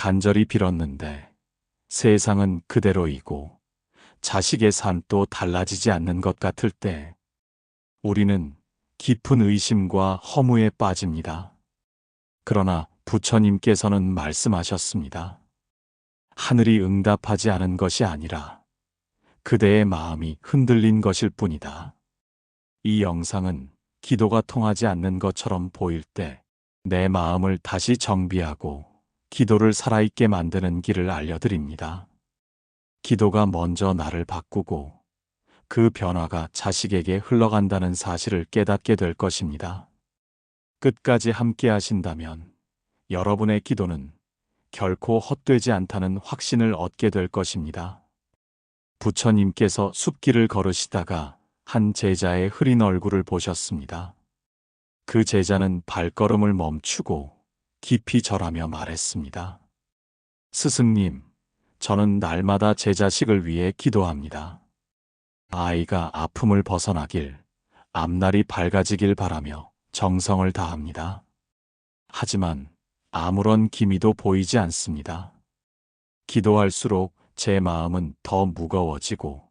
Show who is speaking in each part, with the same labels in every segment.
Speaker 1: 간절히 빌었는데 세상은 그대로이고 자식의 삶도 달라지지 않는 것 같을 때 우리는 깊은 의심과 허무에 빠집니다. 그러나 부처님께서는 말씀하셨습니다. 하늘이 응답하지 않은 것이 아니라 그대의 마음이 흔들린 것일 뿐이다. 이 영상은 기도가 통하지 않는 것처럼 보일 때 내 마음을 다시 정비하고 기도를 살아있게 만드는 길을 알려드립니다. 기도가 먼저 나를 바꾸고 그 변화가 자식에게 흘러간다는 사실을 깨닫게 될 것입니다. 끝까지 함께 하신다면 여러분의 기도는 결코 헛되지 않다는 확신을 얻게 될 것입니다. 부처님께서 숲길을 걸으시다가 한 제자의 흐린 얼굴을 보셨습니다. 그 제자는 발걸음을 멈추고 깊이 절하며 말했습니다. 스승님, 저는 날마다 제 자식을 위해 기도합니다. 아이가 아픔을 벗어나길, 앞날이 밝아지길 바라며 정성을 다합니다. 하지만 아무런 기미도 보이지 않습니다. 기도할수록 제 마음은 더 무거워지고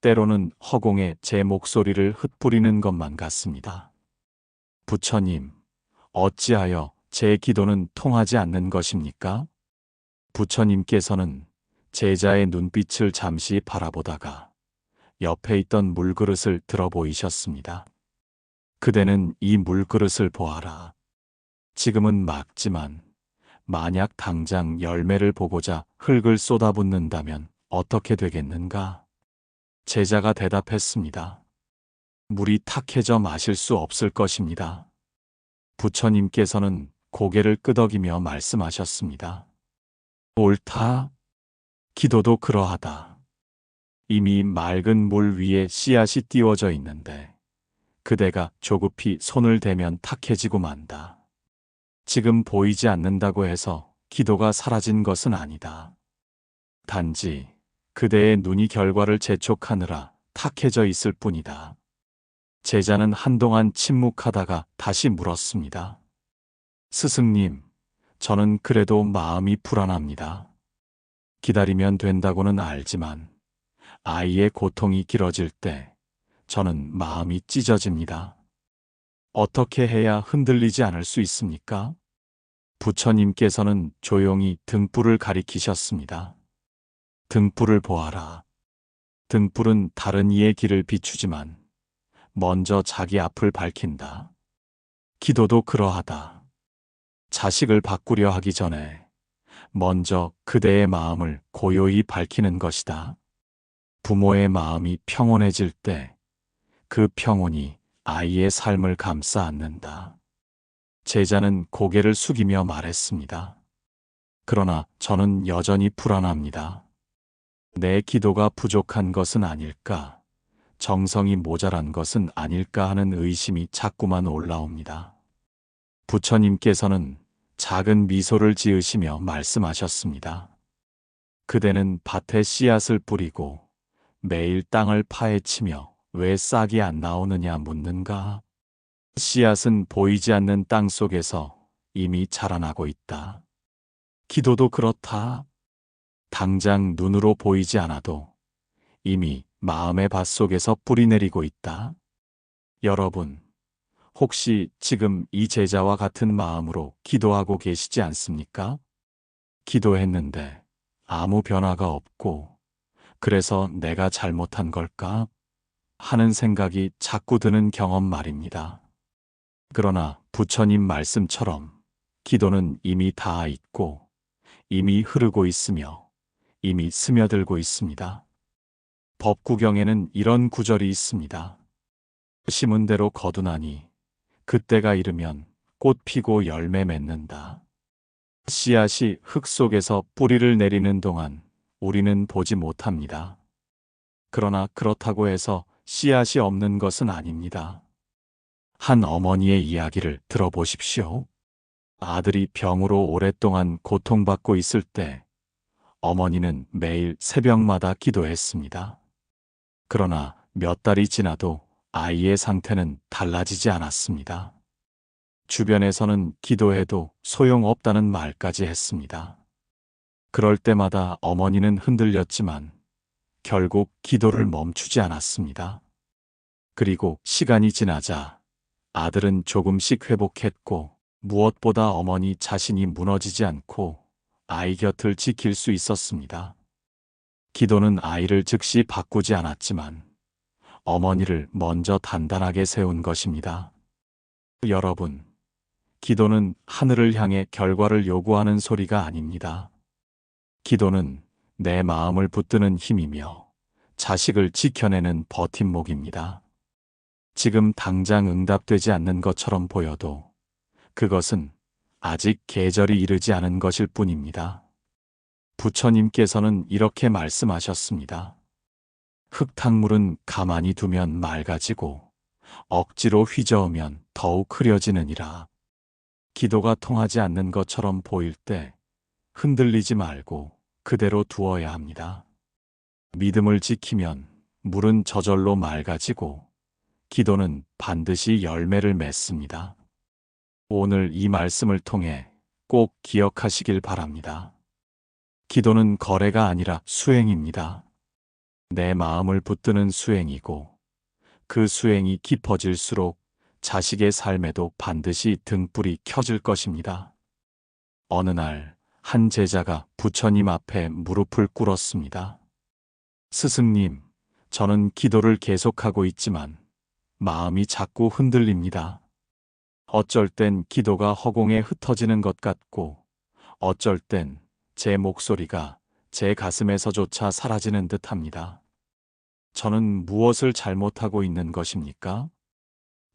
Speaker 1: 때로는 허공에 제 목소리를 흩뿌리는 것만 같습니다. 부처님, 어찌하여 제 기도는 통하지 않는 것입니까? 부처님께서는 제자의 눈빛을 잠시 바라보다가 옆에 있던 물그릇을 들어 보이셨습니다. 그대는 이 물그릇을 보아라. 지금은 맑지만 만약 당장 열매를 보고자 흙을 쏟아붓는다면 어떻게 되겠는가? 제자가 대답했습니다. 물이 탁해져 마실 수 없을 것입니다. 부처님께서는 고개를 끄덕이며 말씀하셨습니다. 옳다. 기도도 그러하다. 이미 맑은 물 위에 씨앗이 띄워져 있는데 그대가 조급히 손을 대면 탁해지고 만다. 지금 보이지 않는다고 해서 기도가 사라진 것은 아니다. 단지 그대의 눈이 결과를 재촉하느라 탁해져 있을 뿐이다. 제자는 한동안 침묵하다가 다시 물었습니다. 스승님, 저는 그래도 마음이 불안합니다. 기다리면 된다고는 알지만 아이의 고통이 길어질 때 저는 마음이 찢어집니다. 어떻게 해야 흔들리지 않을 수 있습니까? 부처님께서는 조용히 등불을 가리키셨습니다. 등불을 보아라. 등불은 다른 이의 길을 비추지만 먼저 자기 앞을 밝힌다. 기도도 그러하다. 자식을 바꾸려 하기 전에 먼저 그대의 마음을 고요히 밝히는 것이다. 부모의 마음이 평온해질 때 그 평온이 아이의 삶을 감싸 안는다. 제자는 고개를 숙이며 말했습니다. 그러나 저는 여전히 불안합니다. 내 기도가 부족한 것은 아닐까? 정성이 모자란 것은 아닐까 하는 의심이 자꾸만 올라옵니다. 부처님께서는 작은 미소를 지으시며 말씀하셨습니다. 그대는 밭에 씨앗을 뿌리고 매일 땅을 파헤치며 왜 싹이 안 나오느냐 묻는가? 씨앗은 보이지 않는 땅 속에서 이미 자라나고 있다. 기도도 그렇다. 당장 눈으로 보이지 않아도 이미 마음의 밭 속에서 뿌리 내리고 있다. 여러분, 혹시 지금 이 제자와 같은 마음으로 기도하고 계시지 않습니까? 기도했는데 아무 변화가 없고 그래서 내가 잘못한 걸까? 하는 생각이 자꾸 드는 경험 말입니다. 그러나 부처님 말씀처럼 기도는 이미 닿아 있고 이미 흐르고 있으며 이미 스며들고 있습니다. 법구경에는 이런 구절이 있습니다. 심은 대로 거두나니 그때가 이르면 꽃 피고 열매 맺는다. 씨앗이 흙 속에서 뿌리를 내리는 동안 우리는 보지 못합니다. 그러나 그렇다고 해서 씨앗이 없는 것은 아닙니다. 한 어머니의 이야기를 들어보십시오. 아들이 병으로 오랫동안 고통받고 있을 때 어머니는 매일 새벽마다 기도했습니다. 그러나 몇 달이 지나도 아이의 상태는 달라지지 않았습니다. 주변에서는 기도해도 소용없다는 말까지 했습니다. 그럴 때마다 어머니는 흔들렸지만 결국 기도를 멈추지 않았습니다. 그리고 시간이 지나자 아들은 조금씩 회복했고, 무엇보다 어머니 자신이 무너지지 않고 아이 곁을 지킬 수 있었습니다. 기도는 아이를 즉시 바꾸지 않았지만 어머니를 먼저 단단하게 세운 것입니다. 여러분, 기도는 하늘을 향해 결과를 요구하는 소리가 아닙니다. 기도는 내 마음을 붙드는 힘이며 자식을 지켜내는 버팀목입니다. 지금 당장 응답되지 않는 것처럼 보여도 그것은 아직 계절이 이르지 않은 것일 뿐입니다. 부처님께서는 이렇게 말씀하셨습니다. 흙탕물은 가만히 두면 맑아지고 억지로 휘저으면 더욱 흐려지느니라. 기도가 통하지 않는 것처럼 보일 때 흔들리지 말고 그대로 두어야 합니다. 믿음을 지키면 물은 저절로 맑아지고 기도는 반드시 열매를 맺습니다. 오늘 이 말씀을 통해 꼭 기억하시길 바랍니다. 기도는 거래가 아니라 수행입니다. 내 마음을 붙드는 수행이고, 그 수행이 깊어질수록 자식의 삶에도 반드시 등불이 켜질 것입니다. 어느 날 한 제자가 부처님 앞에 무릎을 꿇었습니다. 스승님, 저는 기도를 계속하고 있지만 마음이 자꾸 흔들립니다. 어쩔 땐 기도가 허공에 흩어지는 것 같고, 어쩔 땐 제 목소리가 제 가슴에서조차 사라지는 듯합니다. 저는 무엇을 잘못하고 있는 것입니까?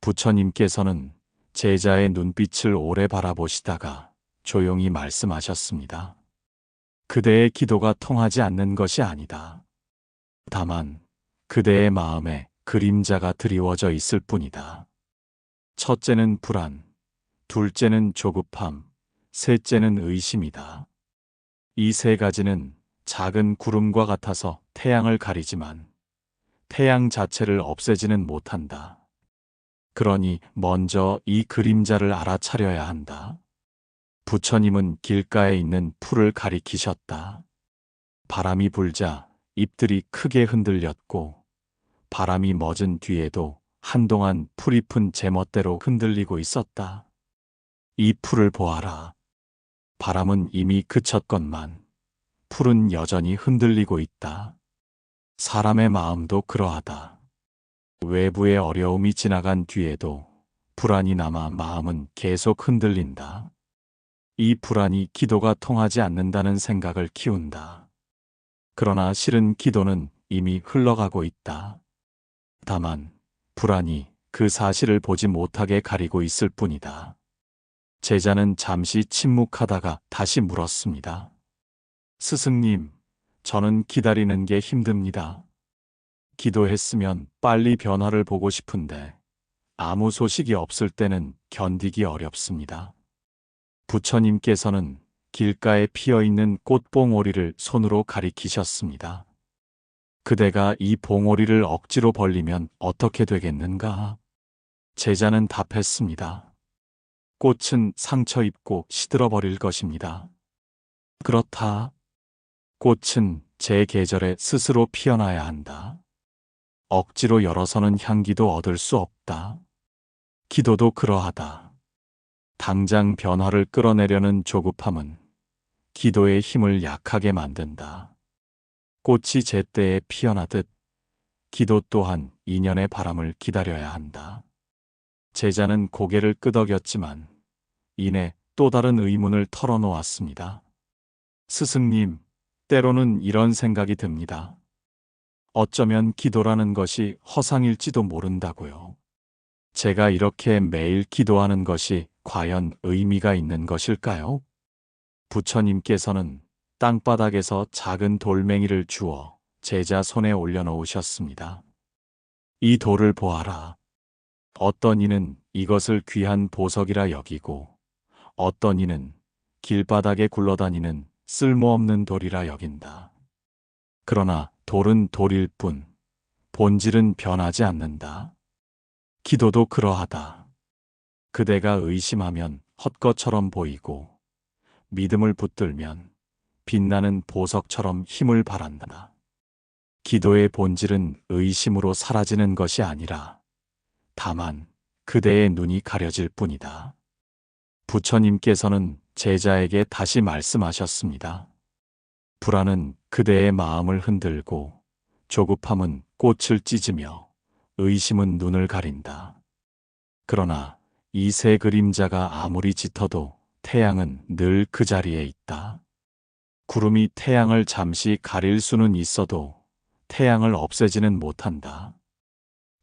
Speaker 1: 부처님께서는 제자의 눈빛을 오래 바라보시다가 조용히 말씀하셨습니다. 그대의 기도가 통하지 않는 것이 아니다. 다만 그대의 마음에 그림자가 드리워져 있을 뿐이다. 첫째는 불안, 둘째는 조급함, 셋째는 의심이다. 이 세 가지는 작은 구름과 같아서 태양을 가리지만 태양 자체를 없애지는 못한다. 그러니 먼저 이 그림자를 알아차려야 한다. 부처님은 길가에 있는 풀을 가리키셨다. 바람이 불자 잎들이 크게 흔들렸고, 바람이 멎은 뒤에도 한동안 풀잎은 제멋대로 흔들리고 있었다. 이 풀을 보아라. 바람은 이미 그쳤건만 풀은 여전히 흔들리고 있다. 사람의 마음도 그러하다. 외부의 어려움이 지나간 뒤에도 불안이 남아 마음은 계속 흔들린다. 이 불안이 기도가 통하지 않는다는 생각을 키운다. 그러나 실은 기도는 이미 흘러가고 있다. 다만 불안이 그 사실을 보지 못하게 가리고 있을 뿐이다. 제자는 잠시 침묵하다가 다시 물었습니다. 스승님, 저는 기다리는 게 힘듭니다. 기도했으면 빨리 변화를 보고 싶은데 아무 소식이 없을 때는 견디기 어렵습니다. 부처님께서는 길가에 피어있는 꽃봉오리를 손으로 가리키셨습니다. 그대가 이 봉오리를 억지로 벌리면 어떻게 되겠는가? 제자는 답했습니다. 꽃은 상처 입고 시들어버릴 것입니다. 그렇다. 꽃은 제 계절에 스스로 피어나야 한다. 억지로 열어서는 향기도 얻을 수 없다. 기도도 그러하다. 당장 변화를 끌어내려는 조급함은 기도의 힘을 약하게 만든다. 꽃이 제때에 피어나듯 기도 또한 인연의 바람을 기다려야 한다. 제자는 고개를 끄덕였지만 이내 또 다른 의문을 털어놓았습니다. 스승님, 때로는 이런 생각이 듭니다. 어쩌면 기도라는 것이 허상일지도 모른다고요. 제가 이렇게 매일 기도하는 것이 과연 의미가 있는 것일까요? 부처님께서는 땅바닥에서 작은 돌멩이를 주어 제자 손에 올려놓으셨습니다. 이 돌을 보아라. 어떤 이는 이것을 귀한 보석이라 여기고, 어떤 이는 길바닥에 굴러다니는 쓸모없는 돌이라 여긴다. 그러나 돌은 돌일 뿐, 본질은 변하지 않는다. 기도도 그러하다. 그대가 의심하면 헛것처럼 보이고, 믿음을 붙들면 빛나는 보석처럼 힘을 발한다. 기도의 본질은 의심으로 사라지는 것이 아니라 다만 그대의 눈이 가려질 뿐이다. 부처님께서는 제자에게 다시 말씀하셨습니다. 불안은 그대의 마음을 흔들고 조급함은 꽃을 찢으며 의심은 눈을 가린다. 그러나 이 세 그림자가 아무리 짙어도 태양은 늘 그 자리에 있다. 구름이 태양을 잠시 가릴 수는 있어도 태양을 없애지는 못한다.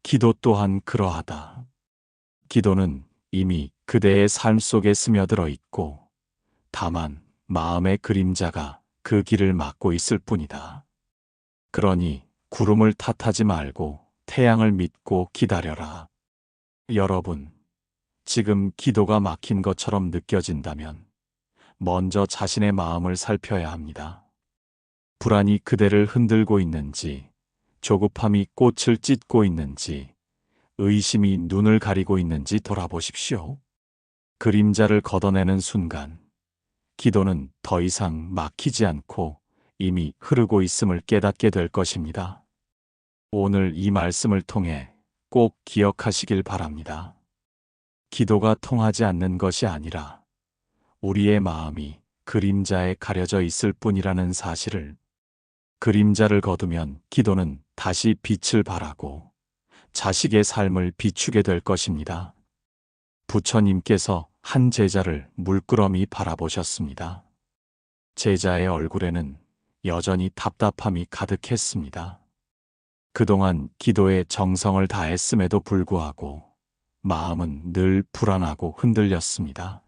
Speaker 1: 기도 또한 그러하다. 기도는 이미 그대의 삶 속에 스며들어 있고 다만 마음의 그림자가 그 길을 막고 있을 뿐이다. 그러니 구름을 탓하지 말고 태양을 믿고 기다려라. 여러분, 지금 기도가 막힌 것처럼 느껴진다면 먼저 자신의 마음을 살펴야 합니다. 불안이 그대를 흔들고 있는지, 조급함이 꽃을 찢고 있는지, 의심이 눈을 가리고 있는지 돌아보십시오. 그림자를 걷어내는 순간, 기도는 더 이상 막히지 않고 이미 흐르고 있음을 깨닫게 될 것입니다. 오늘 이 말씀을 통해 꼭 기억하시길 바랍니다. 기도가 통하지 않는 것이 아니라 우리의 마음이 그림자에 가려져 있을 뿐이라는 사실을, 그림자를 거두면 기도는 다시 빛을 발하고 자식의 삶을 비추게 될 것입니다. 부처님께서 한 제자를 물끄러미 바라보셨습니다. 제자의 얼굴에는 여전히 답답함이 가득했습니다. 그동안 기도에 정성을 다했음에도 불구하고 마음은 늘 불안하고 흔들렸습니다.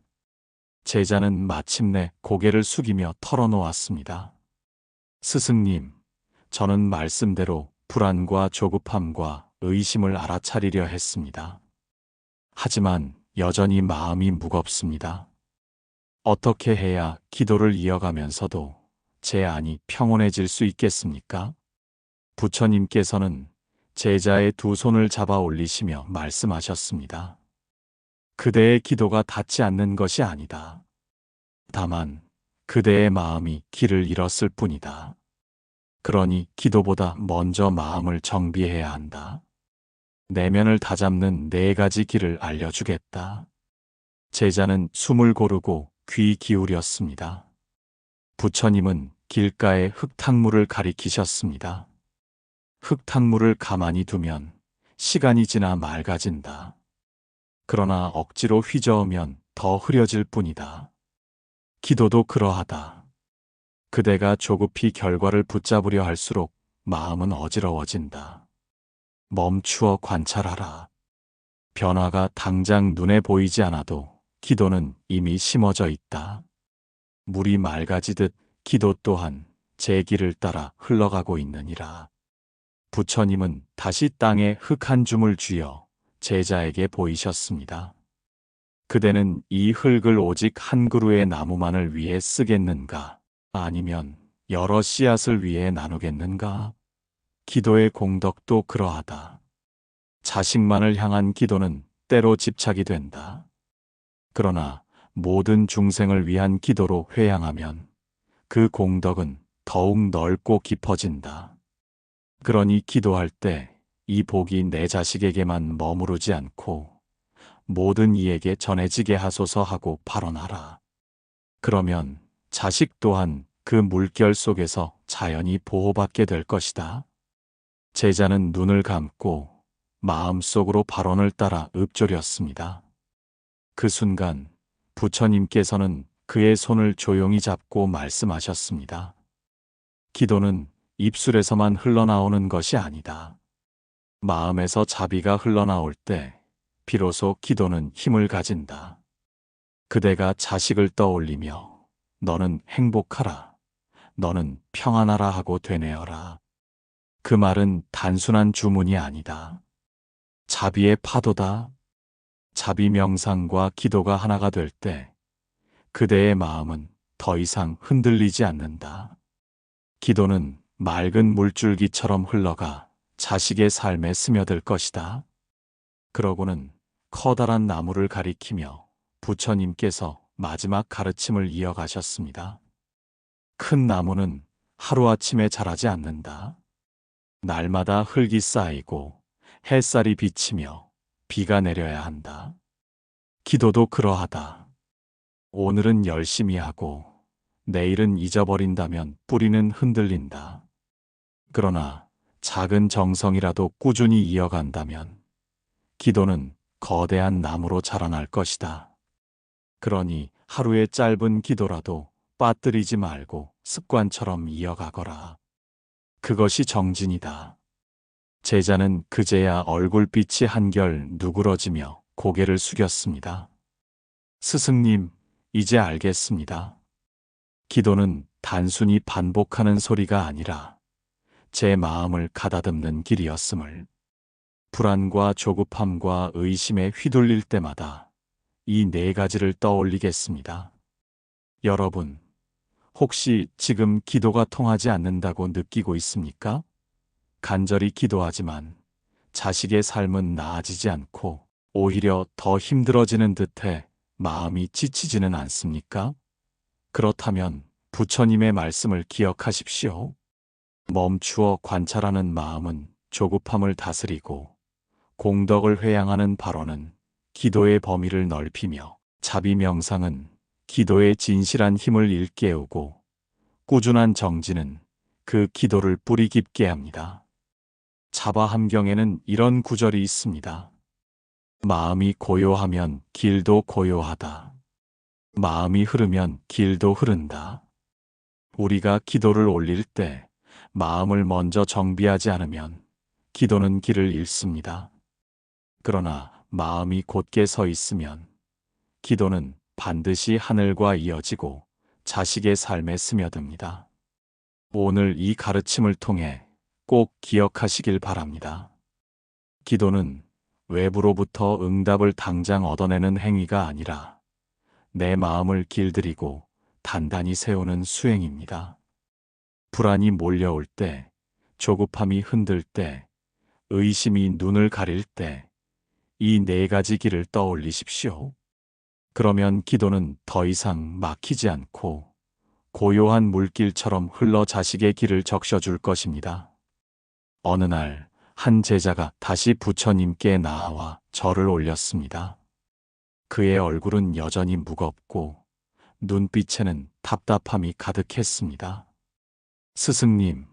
Speaker 1: 제자는 마침내 고개를 숙이며 털어놓았습니다. 스승님, 저는 말씀대로 불안과 조급함과 의심을 알아차리려 했습니다. 하지만 여전히 마음이 무겁습니다. 어떻게 해야 기도를 이어가면서도 제 안이 평온해질 수 있겠습니까? 부처님께서는 제자의 두 손을 잡아 올리시며 말씀하셨습니다. 그대의 기도가 닿지 않는 것이 아니다. 다만 그대의 마음이 길을 잃었을 뿐이다. 그러니 기도보다 먼저 마음을 정비해야 한다. 내면을 다잡는 4가지 길을 알려주겠다. 제자는 숨을 고르고 귀 기울였습니다. 부처님은 길가의 흙탕물을 가리키셨습니다. 흙탕물을 가만히 두면 시간이 지나 맑아진다. 그러나 억지로 휘저으면 더 흐려질 뿐이다. 기도도 그러하다. 그대가 조급히 결과를 붙잡으려 할수록 마음은 어지러워진다. 멈추어 관찰하라. 변화가 당장 눈에 보이지 않아도 기도는 이미 심어져 있다. 물이 맑아지듯 기도 또한 제 길을 따라 흘러가고 있느니라. 부처님은 다시 땅에 흙 한 줌을 쥐어 제자에게 보이셨습니다. 그대는 이 흙을 오직 한 그루의 나무만을 위해 쓰겠는가? 아니면 여러 씨앗을 위해 나누겠는가? 기도의 공덕도 그러하다. 자식만을 향한 기도는 때로 집착이 된다. 그러나 모든 중생을 위한 기도로 회향하면 그 공덕은 더욱 넓고 깊어진다. 그러니 기도할 때 이 복이 내 자식에게만 머무르지 않고 모든 이에게 전해지게 하소서 하고 발언하라. 그러면 자식 또한 그 물결 속에서 자연히 보호받게 될 것이다. 제자는 눈을 감고 마음속으로 발언을 따라 읊조렸습니다. 그 순간 부처님께서는 그의 손을 조용히 잡고 말씀하셨습니다. 기도는 입술에서만 흘러나오는 것이 아니다. 마음에서 자비가 흘러나올 때 비로소 기도는 힘을 가진다. 그대가 자식을 떠올리며 너는 행복하라, 너는 평안하라 하고 되뇌어라. 그 말은 단순한 주문이 아니다. 자비의 파도다. 자비 명상과 기도가 하나가 될 때 그대의 마음은 더 이상 흔들리지 않는다. 기도는 맑은 물줄기처럼 흘러가 자식의 삶에 스며들 것이다. 그러고는 커다란 나무를 가리키며 부처님께서 마지막 가르침을 이어가셨습니다. 큰 나무는 하루아침에 자라지 않는다. 날마다 흙이 쌓이고 햇살이 비치며 비가 내려야 한다. 기도도 그러하다. 오늘은 열심히 하고 내일은 잊어버린다면 뿌리는 흔들린다. 그러나 작은 정성이라도 꾸준히 이어간다면 기도는 거대한 나무로 자라날 것이다. 그러니 하루의 짧은 기도라도 빠뜨리지 말고 습관처럼 이어가거라. 그것이 정진이다. 제자는 그제야 얼굴빛이 한결 누그러지며 고개를 숙였습니다. 스승님, 이제 알겠습니다. 기도는 단순히 반복하는 소리가 아니라 제 마음을 가다듬는 길이었음을. 불안과 조급함과 의심에 휘둘릴 때마다 이 네 가지를 떠올리겠습니다. 여러분, 혹시 지금 기도가 통하지 않는다고 느끼고 있습니까? 간절히 기도하지만 자식의 삶은 나아지지 않고 오히려 더 힘들어지는 듯해 마음이 지치지는 않습니까? 그렇다면 부처님의 말씀을 기억하십시오. 멈추어 관찰하는 마음은 조급함을 다스리고 공덕을 회양하는 발언은 기도의 범위를 넓히며 자비 명상은 기도의 진실한 힘을 일깨우고 꾸준한 정진은 그 기도를 뿌리 깊게 합니다. 자바함경에는 이런 구절이 있습니다. 마음이 고요하면 길도 고요하다. 마음이 흐르면 길도 흐른다. 우리가 기도를 올릴 때 마음을 먼저 정비하지 않으면 기도는 길을 잃습니다. 그러나 마음이 곧게 서 있으면 기도는 반드시 하늘과 이어지고 자식의 삶에 스며듭니다. 오늘 이 가르침을 통해 꼭 기억하시길 바랍니다. 기도는 외부로부터 응답을 당장 얻어내는 행위가 아니라 내 마음을 길들이고 단단히 세우는 수행입니다. 불안이 몰려올 때, 조급함이 흔들 때, 의심이 눈을 가릴 때, 이 네 가지 길을 떠올리십시오. 그러면 기도는 더 이상 막히지 않고 고요한 물길처럼 흘러 자식의 길을 적셔줄 것입니다. 어느 날, 한 제자가 다시 부처님께 나아와 절을 올렸습니다. 그의 얼굴은 여전히 무겁고 눈빛에는 답답함이 가득했습니다. 스승님,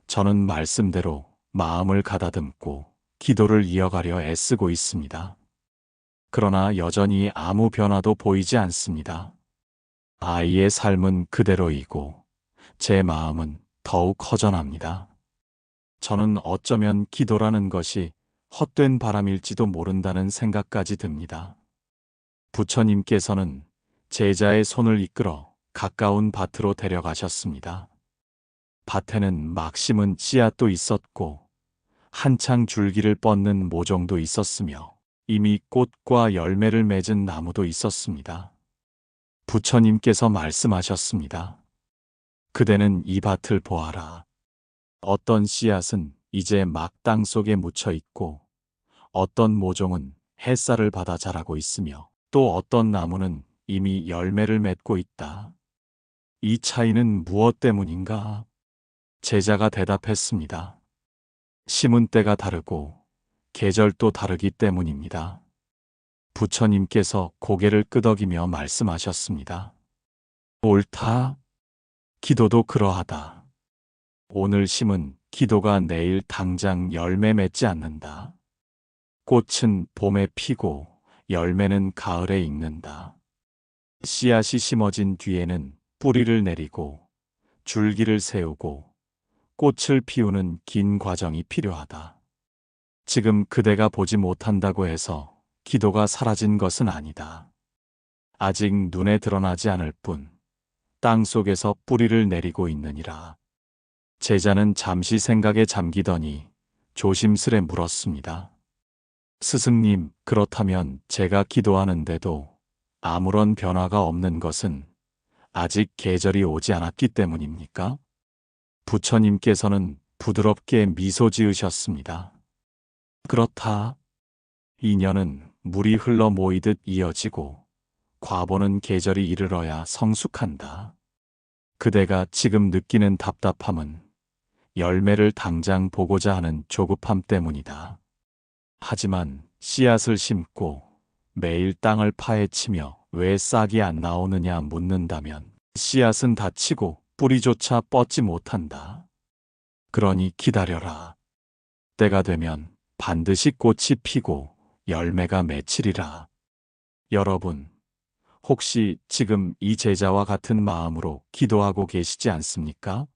Speaker 1: 저는 말씀대로 마음을 가다듬고 기도를 이어가려 애쓰고 있습니다. 그러나 여전히 아무 변화도 보이지 않습니다. 아이의 삶은 그대로이고 제 마음은 더욱 허전합니다. 저는 어쩌면 기도라는 것이 헛된 바람일지도 모른다는 생각까지 듭니다. 부처님께서는 제자의 손을 이끌어 가까운 밭으로 데려가셨습니다. 밭에는 막 심은 씨앗도 있었고 한창 줄기를 뻗는 모종도 있었으며 이미 꽃과 열매를 맺은 나무도 있었습니다. 부처님께서 말씀하셨습니다. 그대는 이 밭을 보아라. 어떤 씨앗은 이제 막 땅 속에 묻혀 있고 어떤 모종은 햇살을 받아 자라고 있으며 또 어떤 나무는 이미 열매를 맺고 있다. 이 차이는 무엇 때문인가? 제자가 대답했습니다. 심은 때가 다르고 계절도 다르기 때문입니다. 부처님께서 고개를 끄덕이며 말씀하셨습니다. 옳다. 기도도 그러하다. 오늘 심은 기도가 내일 당장 열매 맺지 않는다. 꽃은 봄에 피고 열매는 가을에 익는다. 씨앗이 심어진 뒤에는 뿌리를 내리고 줄기를 세우고 꽃을 피우는 긴 과정이 필요하다. 지금 그대가 보지 못한다고 해서 기도가 사라진 것은 아니다. 아직 눈에 드러나지 않을 뿐 땅 속에서 뿌리를 내리고 있느니라. 제자는 잠시 생각에 잠기더니 조심스레 물었습니다. 스승님, 그렇다면 제가 기도하는데도 아무런 변화가 없는 것은 아직 계절이 오지 않았기 때문입니까? 부처님께서는 부드럽게 미소 지으셨습니다. 그렇다. 인연은 물이 흘러 모이듯 이어지고 과보는 계절이 이르러야 성숙한다. 그대가 지금 느끼는 답답함은 열매를 당장 보고자 하는 조급함 때문이다. 하지만 씨앗을 심고 매일 땅을 파헤치며 왜 싹이 안 나오느냐 묻는다면 씨앗은 다치고 뿌리조차 뻗지 못한다. 그러니 기다려라. 때가 되면 반드시 꽃이 피고 열매가 맺히리라. 여러분, 혹시 지금 이 제자와 같은 마음으로 기도하고 계시지 않습니까?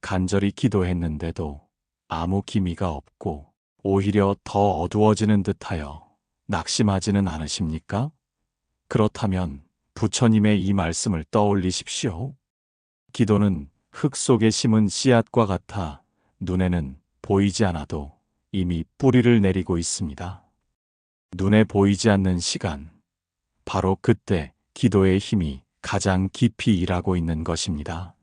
Speaker 1: 간절히 기도했는데도 아무 기미가 없고 오히려 더 어두워지는 듯하여 낙심하지는 않으십니까? 그렇다면 부처님의 이 말씀을 떠올리십시오. 기도는 흙 속에 심은 씨앗과 같아 눈에는 보이지 않아도 이미 뿌리를 내리고 있습니다. 눈에 보이지 않는 시간, 바로 그때 기도의 힘이 가장 깊이 일하고 있는 것입니다.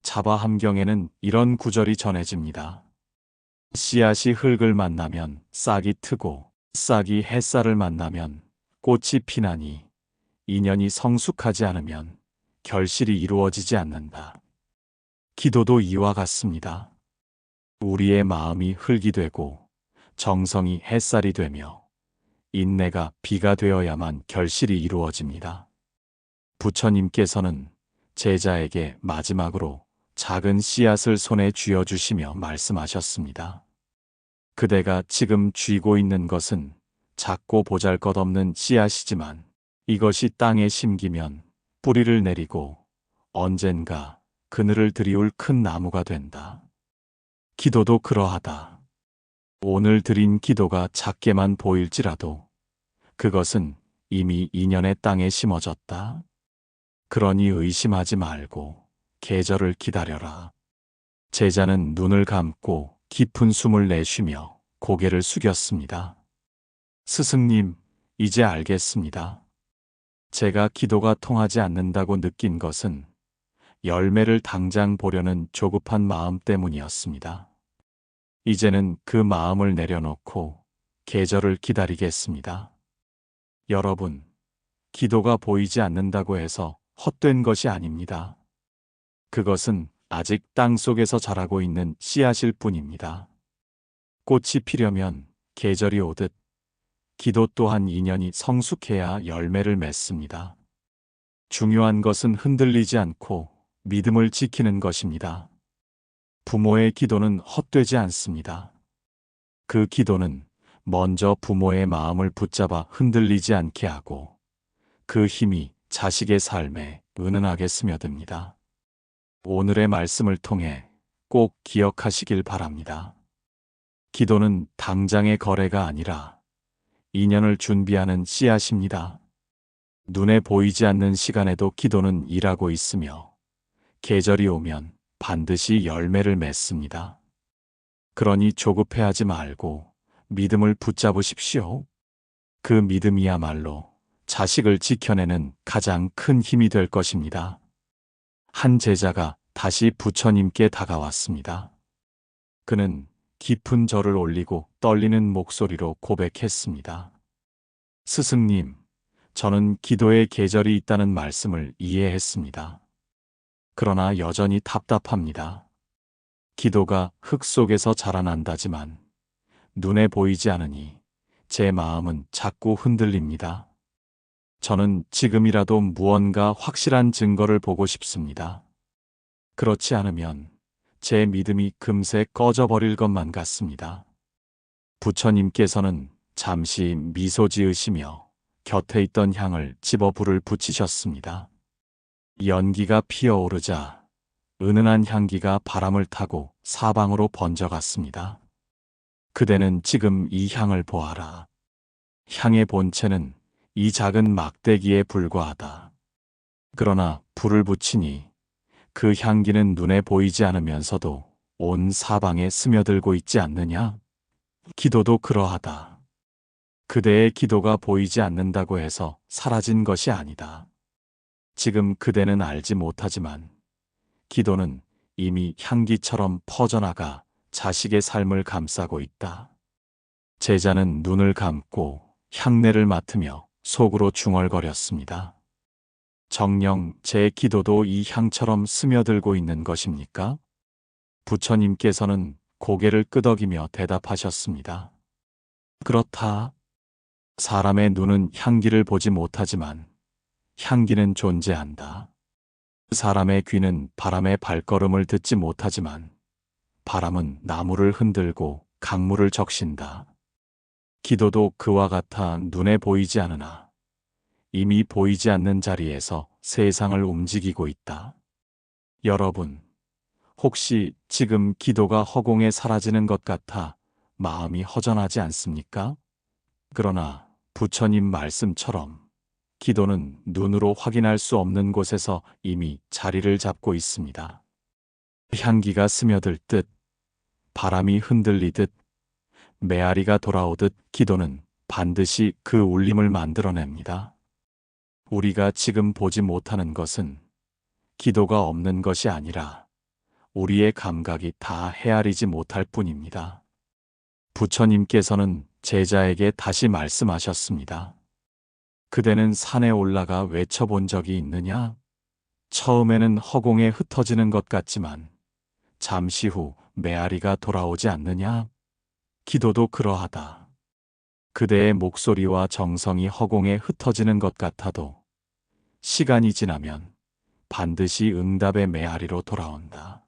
Speaker 1: 자바함경에는 이런 구절이 전해집니다. 씨앗이 흙을 만나면 싹이 트고 싹이 햇살을 만나면 꽃이 피나니 인연이 성숙하지 않으면 결실이 이루어지지 않는다. 기도도 이와 같습니다. 우리의 마음이 흙이 되고 정성이 햇살이 되며 인내가 비가 되어야만 결실이 이루어집니다. 부처님께서는 제자에게 마지막으로 작은 씨앗을 손에 쥐어주시며 말씀하셨습니다. 그대가 지금 쥐고 있는 것은 작고 보잘것없는 씨앗이지만 이것이 땅에 심기면 뿌리를 내리고 언젠가 그늘을 드리울 큰 나무가 된다. 기도도 그러하다. 오늘 드린 기도가 작게만 보일지라도 그것은 이미 인연의 땅에 심어졌다. 그러니 의심하지 말고 계절을 기다려라. 제자는 눈을 감고 깊은 숨을 내쉬며 고개를 숙였습니다. 스승님, 이제 알겠습니다. 제가 기도가 통하지 않는다고 느낀 것은 열매를 당장 보려는 조급한 마음 때문이었습니다. 이제는 그 마음을 내려놓고 계절을 기다리겠습니다. 여러분, 기도가 보이지 않는다고 해서 헛된 것이 아닙니다. 그것은 아직 땅 속에서 자라고 있는 씨앗일 뿐입니다. 꽃이 피려면 계절이 오듯 기도 또한 인연이 성숙해야 열매를 맺습니다. 중요한 것은 흔들리지 않고 믿음을 지키는 것입니다. 부모의 기도는 헛되지 않습니다. 그 기도는 먼저 부모의 마음을 붙잡아 흔들리지 않게 하고 그 힘이 자식의 삶에 은은하게 스며듭니다. 오늘의 말씀을 통해 꼭 기억하시길 바랍니다. 기도는 당장의 거래가 아니라 인연을 준비하는 씨앗입니다. 눈에 보이지 않는 시간에도 기도는 일하고 있으며 계절이 오면 반드시 열매를 맺습니다. 그러니 조급해하지 말고 믿음을 붙잡으십시오. 그 믿음이야말로 자식을 지켜내는 가장 큰 힘이 될 것입니다. 한 제자가 다시 부처님께 다가왔습니다. 그는 깊은 절을 올리고 떨리는 목소리로 고백했습니다. 스승님, 저는 기도의 계절이 있다는 말씀을 이해했습니다. 그러나 여전히 답답합니다. 기도가 흙 속에서 자라난다지만 눈에 보이지 않으니 제 마음은 자꾸 흔들립니다. 저는 지금이라도 무언가 확실한 증거를 보고 싶습니다. 그렇지 않으면 제 믿음이 금세 꺼져버릴 것만 같습니다. 부처님께서는 잠시 미소 지으시며 곁에 있던 향을 집어 불을 붙이셨습니다. 연기가 피어오르자 은은한 향기가 바람을 타고 사방으로 번져갔습니다. 그대는 지금 이 향을 보아라. 향의 본체는 이 작은 막대기에 불과하다. 그러나 불을 붙이니 그 향기는 눈에 보이지 않으면서도 온 사방에 스며들고 있지 않느냐? 기도도 그러하다. 그대의 기도가 보이지 않는다고 해서 사라진 것이 아니다. 지금 그대는 알지 못하지만 기도는 이미 향기처럼 퍼져나가 자식의 삶을 감싸고 있다. 제자는 눈을 감고 향내를 맡으며 속으로 중얼거렸습니다. 정녕 제 기도도 이 향처럼 스며들고 있는 것입니까? 부처님께서는 고개를 끄덕이며 대답하셨습니다. 그렇다. 사람의 눈은 향기를 보지 못하지만 향기는 존재한다. 사람의 귀는 바람의 발걸음을 듣지 못하지만 바람은 나무를 흔들고 강물을 적신다. 기도도 그와 같아 눈에 보이지 않으나 이미 보이지 않는 자리에서 세상을 움직이고 있다. 여러분, 혹시 지금 기도가 허공에 사라지는 것 같아 마음이 허전하지 않습니까? 그러나 부처님 말씀처럼 기도는 눈으로 확인할 수 없는 곳에서 이미 자리를 잡고 있습니다. 향기가 스며들 듯, 바람이 흔들리듯, 메아리가 돌아오듯 기도는 반드시 그 울림을 만들어냅니다. 우리가 지금 보지 못하는 것은 기도가 없는 것이 아니라 우리의 감각이 다 헤아리지 못할 뿐입니다. 부처님께서는 제자에게 다시 말씀하셨습니다. 그대는 산에 올라가 외쳐본 적이 있느냐? 처음에는 허공에 흩어지는 것 같지만 잠시 후 메아리가 돌아오지 않느냐? 기도도 그러하다. 그대의 목소리와 정성이 허공에 흩어지는 것 같아도 시간이 지나면 반드시 응답의 메아리로 돌아온다.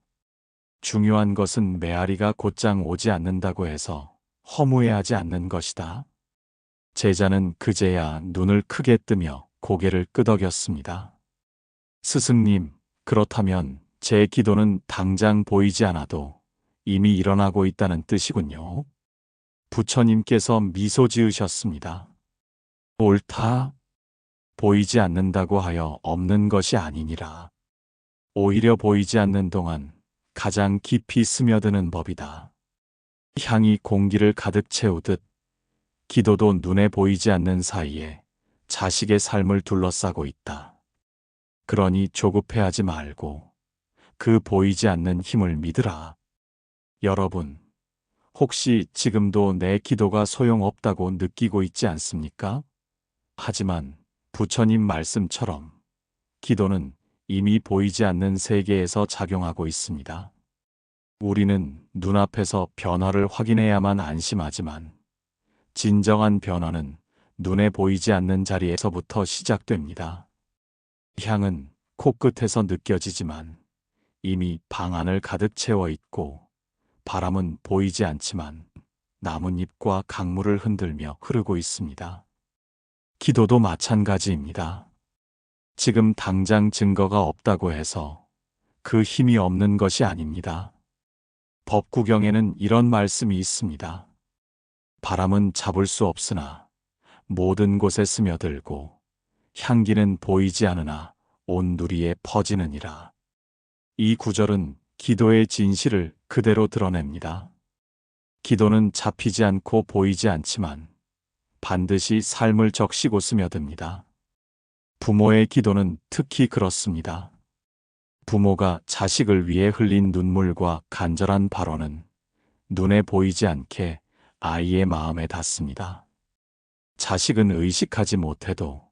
Speaker 1: 중요한 것은 메아리가 곧장 오지 않는다고 해서 허무해하지 않는 것이다. 제자는 그제야 눈을 크게 뜨며 고개를 끄덕였습니다. 스승님, 그렇다면 제 기도는 당장 보이지 않아도 이미 일어나고 있다는 뜻이군요. 부처님께서 미소 지으셨습니다. 옳다. 보이지 않는다고 하여 없는 것이 아니니라. 오히려 보이지 않는 동안 가장 깊이 스며드는 법이다. 향이 공기를 가득 채우듯 기도도 눈에 보이지 않는 사이에 자식의 삶을 둘러싸고 있다. 그러니 조급해하지 말고 그 보이지 않는 힘을 믿으라. 여러분, 혹시 지금도 내 기도가 소용없다고 느끼고 있지 않습니까? 하지만 부처님 말씀처럼 기도는 이미 보이지 않는 세계에서 작용하고 있습니다. 우리는 눈앞에서 변화를 확인해야만 안심하지만 진정한 변화는 눈에 보이지 않는 자리에서부터 시작됩니다. 향은 코끝에서 느껴지지만 이미 방 안을 가득 채워 있고 바람은 보이지 않지만 나뭇잎과 강물을 흔들며 흐르고 있습니다. 기도도 마찬가지입니다. 지금 당장 증거가 없다고 해서 그 힘이 없는 것이 아닙니다. 법구경에는 이런 말씀이 있습니다. 바람은 잡을 수 없으나 모든 곳에 스며들고 향기는 보이지 않으나 온 누리에 퍼지느니라. 이 구절은 기도의 진실을 그대로 드러냅니다. 기도는 잡히지 않고 보이지 않지만 반드시 삶을 적시고 스며듭니다. 부모의 기도는 특히 그렇습니다. 부모가 자식을 위해 흘린 눈물과 간절한 발언은 눈에 보이지 않게 아이의 마음에 닿습니다. 자식은 의식하지 못해도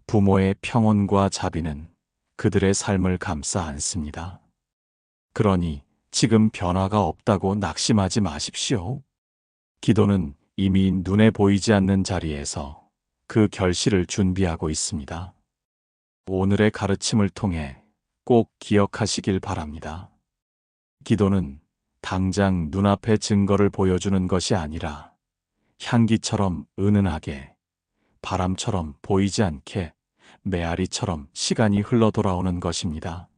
Speaker 1: 부모의 평온과 자비는 그들의 삶을 감싸 안습니다. 그러니 지금 변화가 없다고 낙심하지 마십시오. 기도는 이미 눈에 보이지 않는 자리에서 그 결실을 준비하고 있습니다. 오늘의 가르침을 통해 꼭 기억하시길 바랍니다. 기도는 당장 눈앞의 증거를 보여주는 것이 아니라 향기처럼 은은하게, 바람처럼 보이지 않게, 메아리처럼 시간이 흘러 돌아오는 것입니다.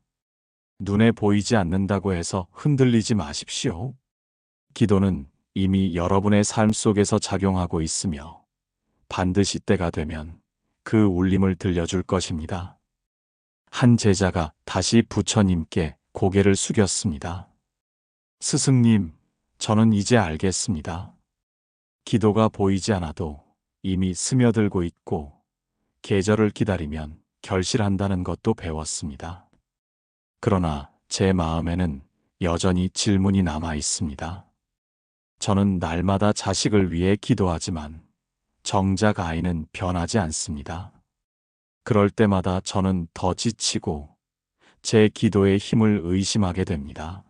Speaker 1: 눈에 보이지 않는다고 해서 흔들리지 마십시오. 기도는 이미 여러분의 삶 속에서 작용하고 있으며 반드시 때가 되면 그 울림을 들려줄 것입니다. 한 제자가 다시 부처님께 고개를 숙였습니다. 스승님, 저는 이제 알겠습니다. 기도가 보이지 않아도 이미 스며들고 있고 계절을 기다리면 결실한다는 것도 배웠습니다. 그러나 제 마음에는 여전히 질문이 남아 있습니다. 저는 날마다 자식을 위해 기도하지만 정작 아이는 변하지 않습니다. 그럴 때마다 저는 더 지치고 제 기도의 힘을 의심하게 됩니다.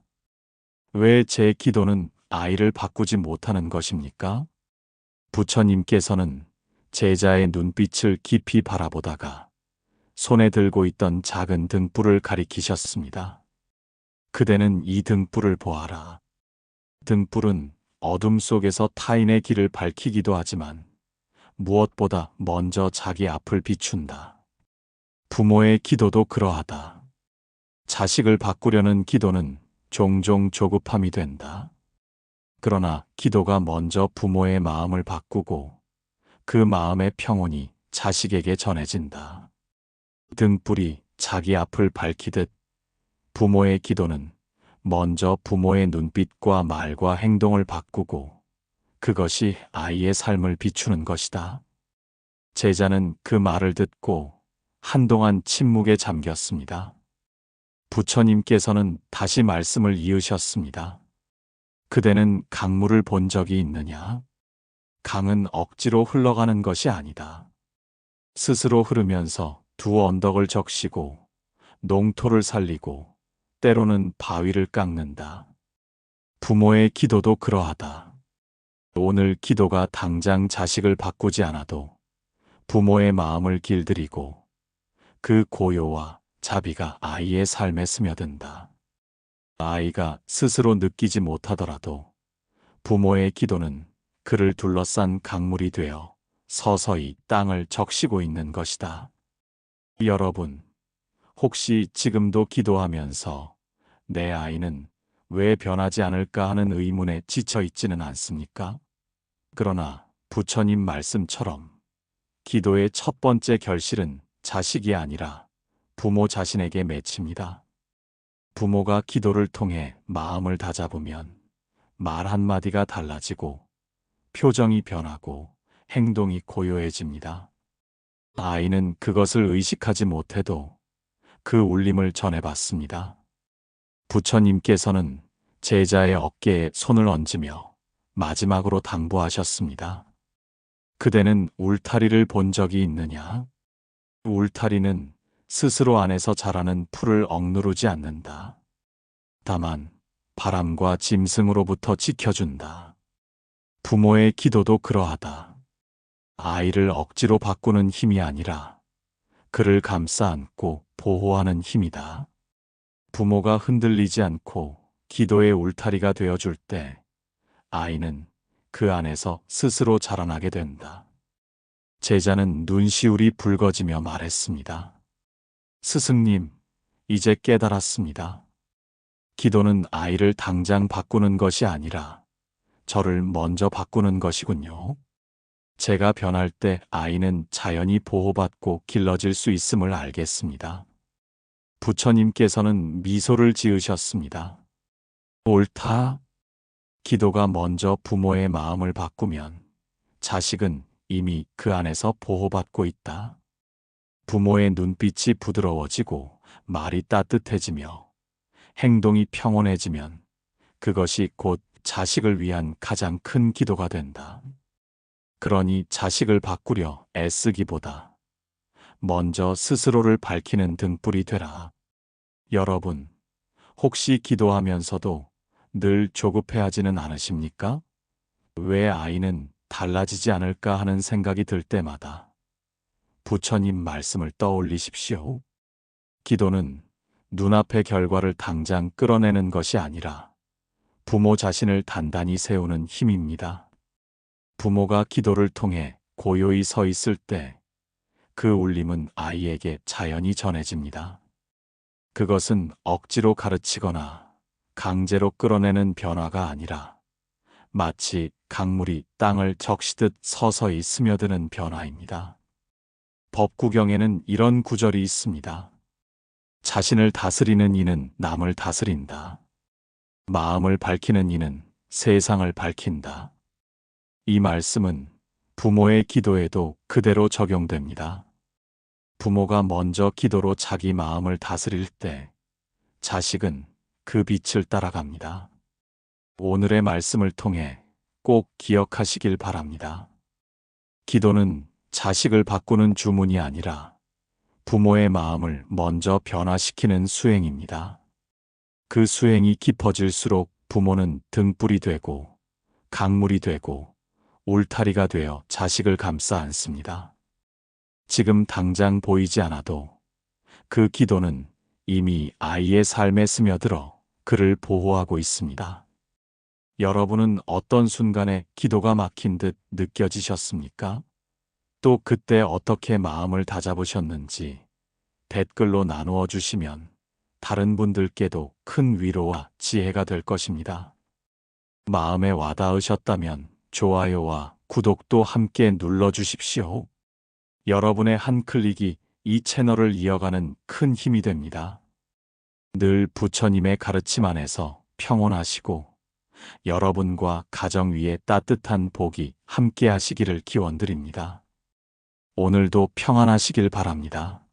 Speaker 1: 왜 제 기도는 아이를 바꾸지 못하는 것입니까? 부처님께서는 제자의 눈빛을 깊이 바라보다가 손에 들고 있던 작은 등불을 가리키셨습니다. 그대는 이 등불을 보아라. 등불은 어둠 속에서 타인의 길을 밝히기도 하지만 무엇보다 먼저 자기 앞을 비춘다. 부모의 기도도 그러하다. 자식을 바꾸려는 기도는 종종 조급함이 된다. 그러나 기도가 먼저 부모의 마음을 바꾸고 그 마음의 평온이 자식에게 전해진다. 등불이 자기 앞을 밝히듯 부모의 기도는 먼저 부모의 눈빛과 말과 행동을 바꾸고 그것이 아이의 삶을 비추는 것이다. 제자는 그 말을 듣고 한동안 침묵에 잠겼습니다. 부처님께서는 다시 말씀을 이으셨습니다. 그대는 강물을 본 적이 있느냐? 강은 억지로 흘러가는 것이 아니다. 스스로 흐르면서 두 언덕을 적시고 농토를 살리고 때로는 바위를 깎는다. 부모의 기도도 그러하다. 오늘 기도가 당장 자식을 바꾸지 않아도 부모의 마음을 길들이고 그 고요와 자비가 아이의 삶에 스며든다. 아이가 스스로 느끼지 못하더라도 부모의 기도는 그를 둘러싼 강물이 되어 서서히 땅을 적시고 있는 것이다. 여러분, 혹시 지금도 기도하면서 내 아이는 왜 변하지 않을까 하는 의문에 지쳐 있지는 않습니까? 그러나 부처님 말씀처럼 기도의 첫 번째 결실은 자식이 아니라 부모 자신에게 맺힙니다. 부모가 기도를 통해 마음을 다잡으면 말 한마디가 달라지고 표정이 변하고 행동이 고요해집니다. 아이는 그것을 의식하지 못해도 그 울림을 전해받습니다. 부처님께서는 제자의 어깨에 손을 얹으며 마지막으로 당부하셨습니다. 그대는 울타리를 본 적이 있느냐? 울타리는 스스로 안에서 자라는 풀을 억누르지 않는다. 다만 바람과 짐승으로부터 지켜준다. 부모의 기도도 그러하다. 아이를 억지로 바꾸는 힘이 아니라 그를 감싸 안고 보호하는 힘이다. 부모가 흔들리지 않고 기도의 울타리가 되어줄 때 아이는 그 안에서 스스로 자라나게 된다. 제자는 눈시울이 붉어지며 말했습니다. 스승님, 이제 깨달았습니다. 기도는 아이를 당장 바꾸는 것이 아니라 저를 먼저 바꾸는 것이군요. 제가 변할 때 아이는 자연히 보호받고 길러질 수 있음을 알겠습니다. 부처님께서는 미소를 지으셨습니다. 옳다. 기도가 먼저 부모의 마음을 바꾸면 자식은 이미 그 안에서 보호받고 있다. 부모의 눈빛이 부드러워지고 말이 따뜻해지며 행동이 평온해지면 그것이 곧 자식을 위한 가장 큰 기도가 된다. 그러니 자식을 바꾸려 애쓰기보다 먼저 스스로를 밝히는 등불이 되라. 여러분, 혹시 기도하면서도 늘 조급해하지는 않으십니까? 왜 아이는 달라지지 않을까 하는 생각이 들 때마다 부처님 말씀을 떠올리십시오. 기도는 눈앞의 결과를 당장 끌어내는 것이 아니라 부모 자신을 단단히 세우는 힘입니다. 부모가 기도를 통해 고요히 서 있을 때 그 울림은 아이에게 자연히 전해집니다. 그것은 억지로 가르치거나 강제로 끌어내는 변화가 아니라 마치 강물이 땅을 적시듯 서서히 스며드는 변화입니다. 법구경에는 이런 구절이 있습니다. 자신을 다스리는 이는 남을 다스린다. 마음을 밝히는 이는 세상을 밝힌다. 이 말씀은 부모의 기도에도 그대로 적용됩니다. 부모가 먼저 기도로 자기 마음을 다스릴 때 자식은 그 빛을 따라갑니다. 오늘의 말씀을 통해 꼭 기억하시길 바랍니다. 기도는 자식을 바꾸는 주문이 아니라 부모의 마음을 먼저 변화시키는 수행입니다. 그 수행이 깊어질수록 부모는 등불이 되고 강물이 되고 울타리가 되어 자식을 감싸 안습니다. 지금 당장 보이지 않아도 그 기도는 이미 아이의 삶에 스며들어 그를 보호하고 있습니다. 여러분은 어떤 순간에 기도가 막힌 듯 느껴지셨습니까? 또 그때 어떻게 마음을 다잡으셨는지 댓글로 나누어 주시면 다른 분들께도 큰 위로와 지혜가 될 것입니다. 마음에 와닿으셨다면 좋아요와 구독도 함께 눌러주십시오. 여러분의 한 클릭이 이 채널을 이어가는 큰 힘이 됩니다. 늘 부처님의 가르침 안에서 평온하시고 여러분과 가정 위에 따뜻한 복이 함께 하시기를 기원드립니다. 오늘도 평안하시길 바랍니다.